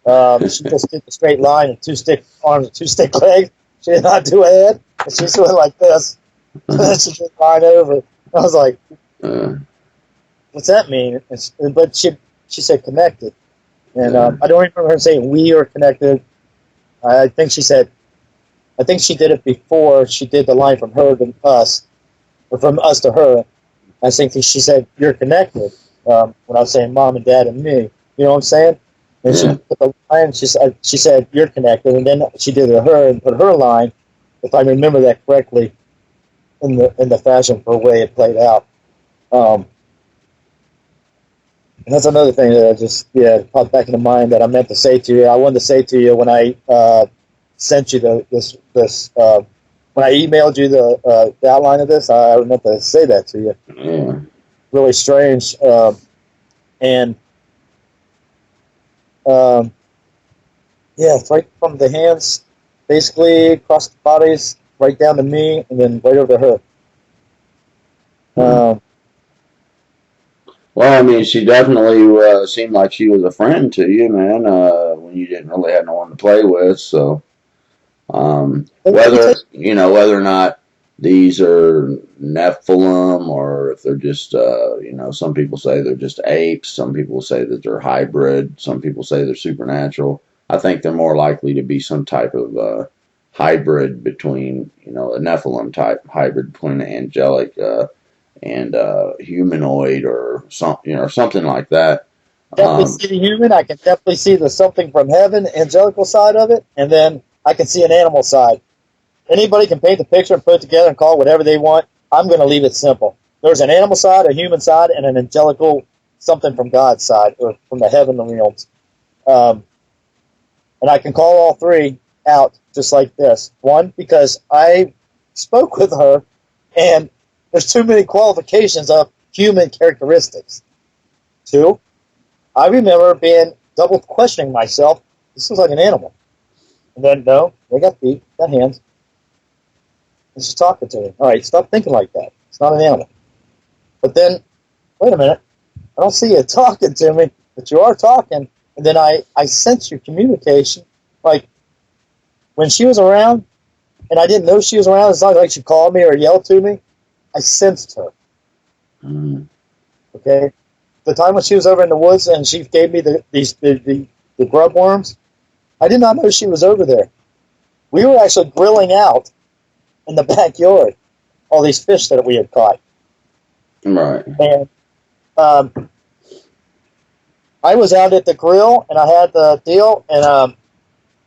Speaker 2: She just did the straight line and 2 stick arms and 2 stick legs. She did not do a head. And she just went like this. She just line over. I was like, what's that mean? But she said connected. And I don't remember her saying we are connected. I think she did it before she did the line from her to us, or from us to her. I think she said, you're connected, when I was saying mom and dad and me. You know what I'm saying? And she put the line, she said, you're connected. And then she did it to her and put her line, if I remember that correctly, in the fashion for the way it played out. And that's another thing that I just, popped back into mind that I meant to say to you. I wanted to say to you when I sent you this when I emailed you the outline of this, I meant to say that to you.
Speaker 1: Yeah.
Speaker 2: Really strange. And yeah, it's right from the hands, basically across the bodies, right down to me, and then right over to her.
Speaker 1: Well, I mean, she definitely seemed like she was a friend to you, man. When you didn't really have no one to play with, so whether or not these are Nephilim or if they're just some people say they're just apes, some people say that they're hybrid, some people say they're supernatural. I think they're more likely to be some type of hybrid between a Nephilim type hybrid between the angelic and humanoid or something like that.
Speaker 2: Definitely see the human. I can definitely see the something from heaven, angelical side of it, and then I can see an animal side. Anybody can paint the picture and put it together and call it whatever they want. I'm going to leave it simple. There's an animal side, a human side, and an angelical something from God's side or from the heavenly realms. And I can call all three out just like this. One, because I spoke with her, and there's too many qualifications of human characteristics. Two, I remember being double questioning myself. This looks like an animal. And then, no, they got feet, got hands. And she's talking to me. All right, stop thinking like that. It's not an animal. But then, wait a minute. I don't see you talking to me, but you are talking. And then I sense your communication. Like, when she was around, and I didn't know she was around, it's not like she called me or yelled to me. I sensed her.
Speaker 1: Mm.
Speaker 2: Okay? The time when she was over in the woods and she gave me the grub worms, I did not know she was over there. We were actually grilling out in the backyard all these fish that we had caught.
Speaker 1: Right.
Speaker 2: And I was out at the grill, and I had the deal, and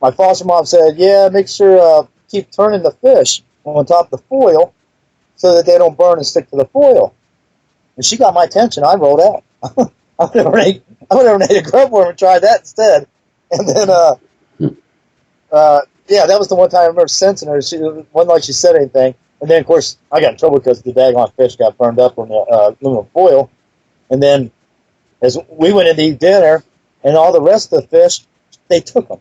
Speaker 2: my foster mom said, yeah, make sure keep turning the fish on top of the foil so that they don't burn and stick to the foil. And she got my attention. I rolled out. I would have made a grub worm and tried that instead. And then, yeah, that was the one time I remember sensing her. She wasn't like she said anything. And then, of course, I got in trouble because the daggone fish got burned up on the aluminum foil. And then, as we went in to eat dinner, and all the rest of the fish, they took them.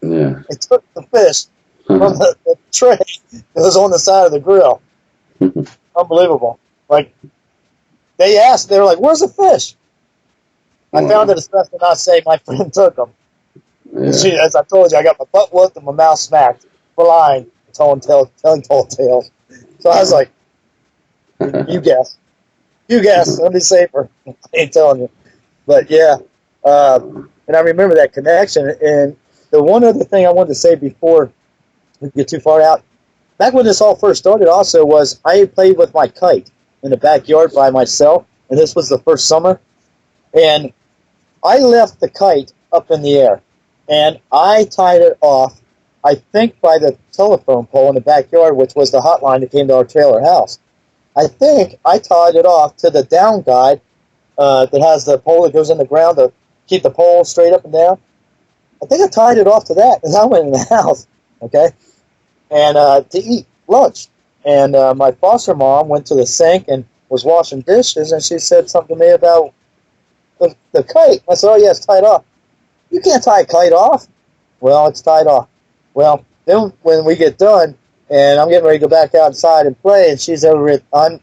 Speaker 1: Yeah.
Speaker 2: They took the fish from the tray that was on the side of the grill. Unbelievable. Like, they asked, they were like, where's the fish? I found it as best to not say my friend took them.
Speaker 1: Yeah.
Speaker 2: She, as I told you, I got my butt whooped and my mouth smacked for lying, telling tall tales. So I was like, you guess. You guess. Let me safer. I ain't telling you. But yeah, and I remember that connection. And the one other thing I wanted to say before we get too far out, back when this all first started also was I played with my kite in the backyard by myself, and this was the first summer. And I left the kite up in the air, and I tied it off, I think, by the telephone pole in the backyard, which was the hotline that came to our trailer house. I think I tied it off to the down guide that has the pole that goes in the ground to keep the pole straight up and down. I think I tied it off to that, and I went in the house, okay, and to eat lunch. And my foster mom went to the sink and was washing dishes, and she said something to me about the kite. I said, oh, yeah, it's tied off. You can't tie a kite off. Well, it's tied off. Well, then when we get done, and I'm getting ready to go back outside and play, and she's over it. I'm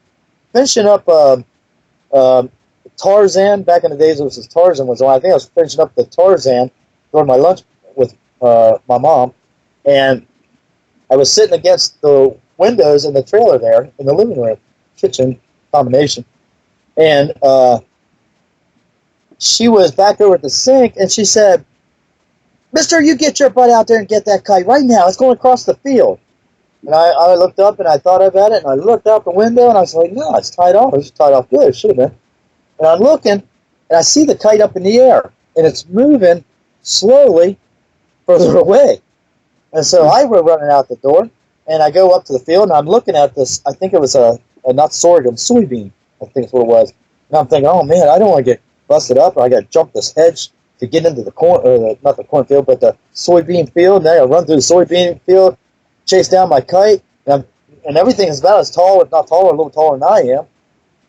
Speaker 2: finishing up Tarzan. Back in the days, it was Tarzan was on. I think I was finishing up the Tarzan during my lunch with my mom, and I was sitting against the windows in the trailer there in the living room, kitchen combination, and she was back over at the sink, and she said, "Mister, you get your butt out there and get that kite right now. It's going across the field." And I looked up, and I thought about it, and I looked out the window, and I was like, no, it's tied off. It's tied off good. It should have been. And I'm looking, and I see the kite up in the air, and it's moving slowly further away. And so I were running out the door, and I go up to the field, and I'm looking at this. I think it was a not sorghum, soybean, I think is what it was. And I'm thinking, oh, man, I don't want to get busted up, or I got to jump this hedge to get into the corn, or not the cornfield, but the soybean field. And then I run through the soybean field, chase down my kite, and everything is about as tall, if not taller, a little taller than I am.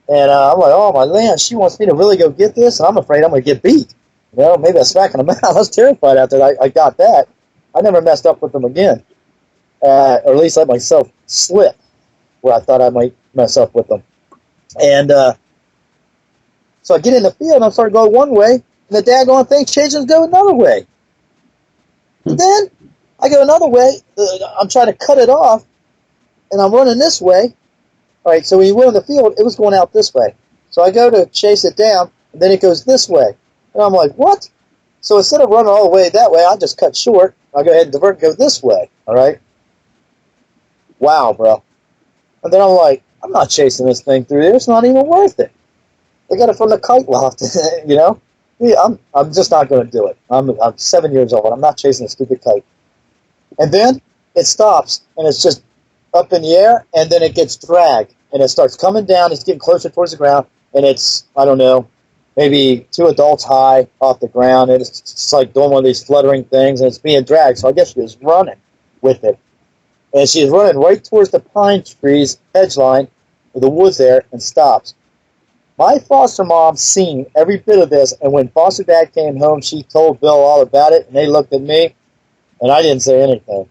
Speaker 2: And I'm like, oh my land, she wants me to really go get this, and I'm afraid I'm going to get beat. Maybe a smack in the mouth. I was terrified after I got that. I never messed up with them again, or at least let myself slip where I thought I might mess up with them. And so I get in the field, and I start going one way, and the daggone thing changes and go another way. And then I go another way. I'm trying to cut it off, and I'm running this way. All right, so when you went in the field, it was going out this way. So I go to chase it down, and then it goes this way. And I'm like, what? So instead of running all the way that way, I just cut short. I go ahead and divert and go this way, all right? Wow, bro. And then I'm like, I'm not chasing this thing through there. It's not even worth it. They got it from the kite loft, Yeah, I'm just not going to do it. I'm 7 years old. I'm not chasing a stupid kite. And then it stops, and it's just up in the air, and then it gets dragged, and it starts coming down. It's getting closer towards the ground, and it's, I don't know, maybe 2 adults high off the ground, and it's just like doing one of these fluttering things, and it's being dragged. So I guess she was running with it. And she's running right towards the pine trees hedge line with the woods there, and stops. My foster mom seen every bit of this, and when foster dad came home, she told Bill all about it, and they looked at me, and I didn't say anything.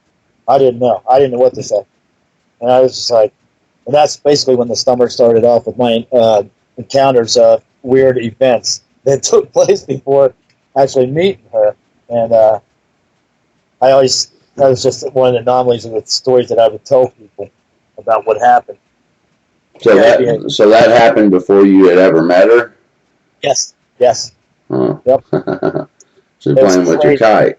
Speaker 2: I didn't know. I didn't know what to say. And I was just like, and that's basically when the summer started off with my encounters of weird events that took place before actually meeting her. And that was just one of the anomalies of the stories that I would tell people about what happened.
Speaker 1: So that happened before you had ever met her?
Speaker 2: Yes.
Speaker 1: Huh.
Speaker 2: Yep.
Speaker 1: So you're playing with your kite.